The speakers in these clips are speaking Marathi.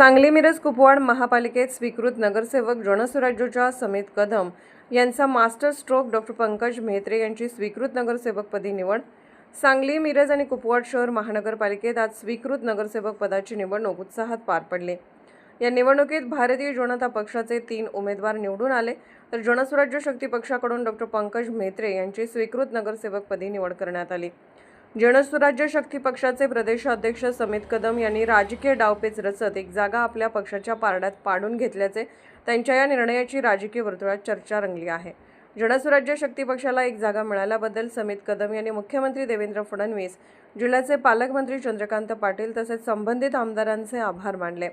सांगली मिरज कुपवाड महापालिकेत स्वीकृत नगरसेवक जनसुराज्यच्या समित कदम यांचा master stroke doctor Pankaj Mhetre यांची स्वीकृत नगरसेवकपदी निवड। सांगली मिरज आणि कुपवाड शहर महानगरपालिकेत आज स्वीकृत नगरसेवक पदाची निवडणूक उत्साहात पार पडली। या निवडणुकीत भारतीय जनता पक्षाचे 3 उमेदवार निवडून आले, तर जनसुराज्य शक्ती पक्षाकडून डॉक्टर पंकज म्हेत्रे यांची स्वीकृत नगरसेवकपदी निवड करण्यात आली। जनसुराज्य शक्ती पक्षाचे प्रदेशाध्यक्ष समित कदम यांनी राजकीय डावपेच रचत एक जागा आपल्या पक्षाच्या पारड्यात पाडून घेतल्याचे त्यांच्या या निर्णयाची राजकीय वर्तुळात चर्चा रंगली आहे। जनसुराज्य शक्ती पक्षाला एक जागा मिळाल्याबद्दल समित कदम यांनी मुख्यमंत्री देवेंद्र फडणवीस, जिल्ह्याचे पालकमंत्री चंद्रकांत पाटील तसेच संबंधित आमदारांचे आभार मानले।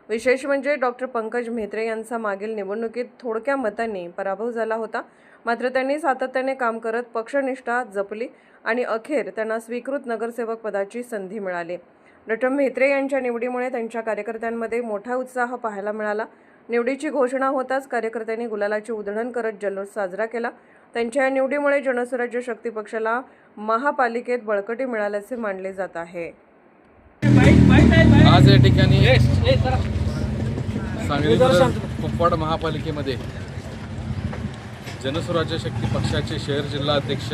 विशेष म्हणजे डॉक्टर पंकज म्हेत्रे यांचा मागील निवडणुकीत थोडक्या मतांनी पराभव झाला होता, मात्र त्यांनी सातत्याने काम करत पक्षनिष्ठा जपली आणि अखेर त्यांना स्वीकृत नगरसेवक पदाची संधी मिळाली। डॉक्टर म्हेत्रे यांच्या निवडीमुळे त्यांच्या कार्यकर्त्यांमध्ये मोठा उत्साह पाहायला मिळाला। निवडीची घोषणा होताच कार्यकर्त्यांनी गुलालाची उधळण करत जल्लोष साजरा केला। त्यांच्या या निवडीमुळे जनसुराज्य शक्ती पक्षाला महापालिकेत बळकटी मिळाल्याचे मानले जात आहे। आज या ठिकाणी सांगली कुपवाड महापालिकेमध्ये जनसुराज्य शक्ती पक्षाचे शहर जिल्हा अध्यक्ष,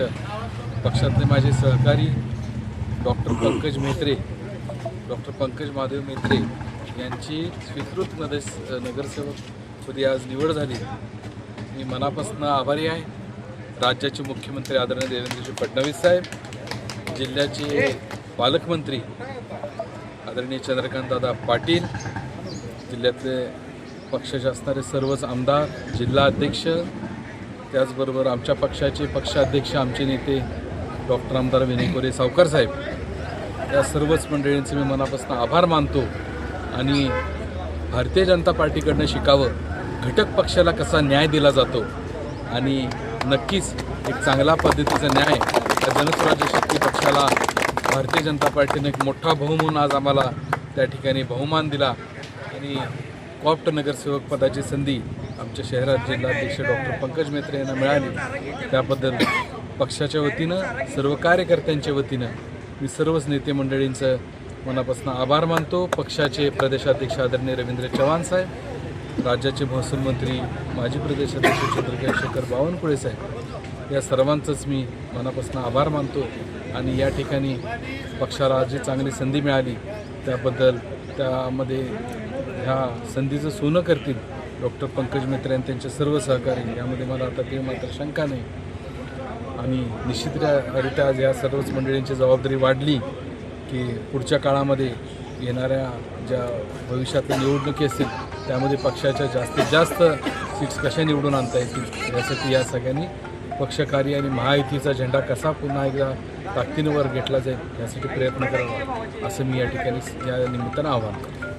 पक्षातले माझे सहकारी डॉक्टर पंकज म्हेत्रे, डॉक्टर पंकज महादेव म्हेत्रे यांची स्वीकृत नगरसेवकपदी आज निवड झाली। मी मनापासून आभारी आहे। राज्याचे मुख्यमंत्री आदरणीय देवेंद्रजी फडणवीस साहेब, जिल्ह्याचे पालकमंत्री आदरणीय चंद्रकांतदादा पाटील, जिल्ह्यातले पक्षाचे असणारे सर्वच आमदार, जिल्हा अध्यक्ष, त्याचबरोबर आमच्या पक्षाचे पक्षाध्यक्ष आमचे नेते डॉक्टर आमदार विनय कोरे सावकार साहेब, या सर्वच मंडळींचे मी मनापासून आभार मानतो आणि भारतीय जनता पार्टीकडनं शिकावं, घटक पक्षाला कसा न्याय दिला जातो आणि नक्कीच एक चांगला पद्धतीचा न्याय या जनसुराज्य शक्ती पक्षाला भारतीय जनता पार्टीने एक मोठा बहुमान आज आम्हाला त्या ठिकाणी बहुमान दिला आणि कॉप्ट नगरसेवक पदाची संधी आमच्या शहरात जिल्हाध्यक्ष डॉक्टर पंकज म्हेत्रे यांना मिळाली। त्याबद्दल पक्षाच्या वतीनं, सर्व कार्यकर्त्यांच्या वतीनं मी सर्वच नेते मंडळींचं मनापासून आभार मानतो। पक्षाचे प्रदेशाध्यक्ष आदरणीय रवींद्र चव्हाण साहेब, राज्याचे महसूल मंत्री माजी प्रदेशाध्यक्ष चंद्रशेखर बावनकुळे साहेब, या सर्वांचंच मी मनापासून आभार मानतो आणि या ठिकाणी पक्षाला जी चांगली संधी मिळाली त्याबद्दल त्यामध्ये ह्या संधीचं सोनं करतील डॉक्टर पंकज म्हेत्रे आणि त्यांचे सर्व सहकारी, यामध्ये मला आता ते मात्र शंका नाही। आणि निश्चितरित्या आज या सर्वच मंडळींची जबाबदारी वाढली की पुढच्या काळामध्ये येणाऱ्या ज्या भविष्यातल्या निवडणुकी असतील त्यामध्ये पक्षाच्या जास्तीत जास्त सीट्स कशा निवडून आणता येतील यासाठी या सगळ्यांनी पक्षकार्य आणि महायुतीचा झेंडा कसा पुन्हा एकदा ताकदीनं वर घेतला जाईल यासाठी प्रयत्न करावा, असं मी या ठिकाणी या निमित्तानं आवाहन करतो।